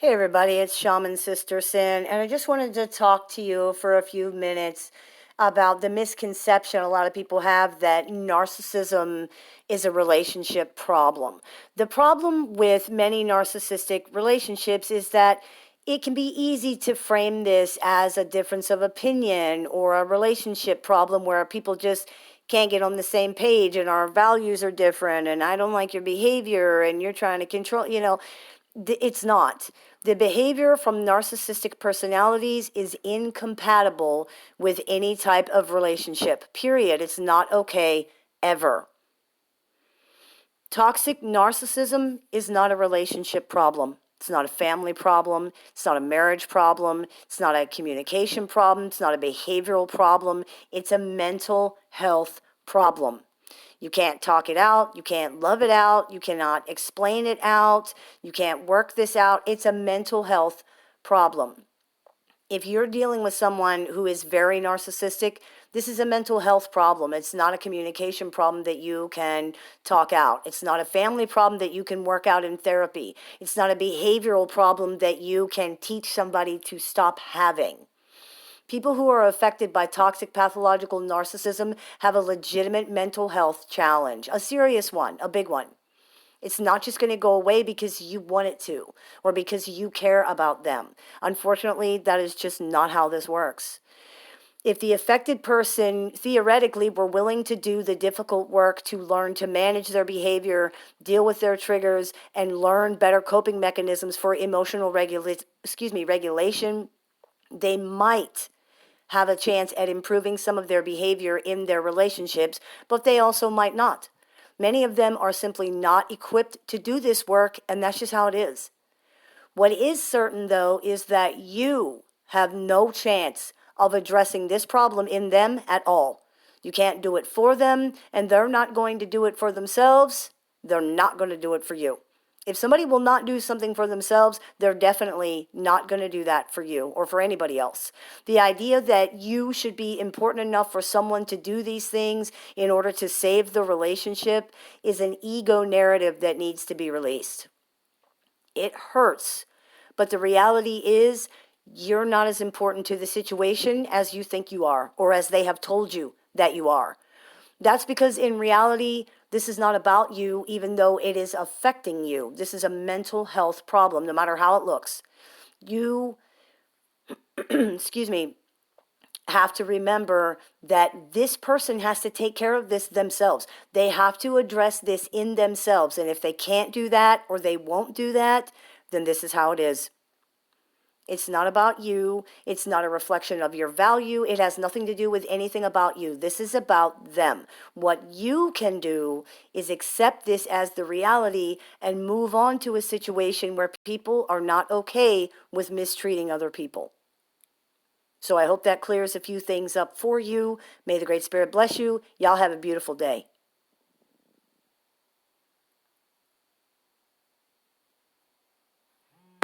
Hey everybody, it's Shaman Sister Sin, and I just wanted to talk to you for a few minutes about the misconception a lot of people have that narcissism is a relationship problem. The problem with many narcissistic relationships is that it can be easy to frame this as a difference of opinion or a relationship problem where people just can't get on the same page and our values are different and I don't like your behavior and you're trying to control, it's not. The behavior from narcissistic personalities is incompatible with any type of relationship, period. It's not okay ever. Toxic narcissism is not a relationship problem. It's not a family problem. It's not a marriage problem. It's not a communication problem. It's not a behavioral problem. It's a mental health problem. You can't talk it out. You can't love it out. You cannot explain it out. You can't work this out. It's a mental health problem. If you're dealing with someone who is very narcissistic, this is a mental health problem. It's not a communication problem that you can talk out. It's not a family problem that you can work out in therapy. It's not a behavioral problem that you can teach somebody to stop having. People who are affected by toxic pathological narcissism have a legitimate mental health challenge, a serious one, a big one. It's not just going to go away because you want it to or because you care about them. Unfortunately, that is just not how this works. If the affected person theoretically were willing to do the difficult work to learn to manage their behavior, deal with their triggers, and learn better coping mechanisms for emotional regulation, they might have a chance at improving some of their behavior in their relationships, but they also might not. Many of them are simply not equipped to do this work, and that's just how it is. What is certain, though, is that you have no chance of addressing this problem in them at all. You can't do it for them, and they're not going to do it for themselves. They're not going to do it for you. If somebody will not do something for themselves, they're definitely not going to do that for you or for anybody else. The idea that you should be important enough for someone to do these things in order to save the relationship is an ego narrative that needs to be released. It hurts, but the reality is you're not as important to the situation as you think you are or as they have told you that you are. That's because in reality, this is not about you, even though it is affecting you. This is a mental health problem, no matter how it looks. You, have to remember that this person has to take care of this themselves. They have to address this in themselves. And if they can't do that or they won't do that, then this is how it is. It's not about you. It's not a reflection of your value. It has nothing to do with anything about you. This is about them. What you can do is accept this as the reality and move on to a situation where people are not okay with mistreating other people. So I hope that clears a few things up for you. May the Great Spirit bless you. Y'all have a beautiful day.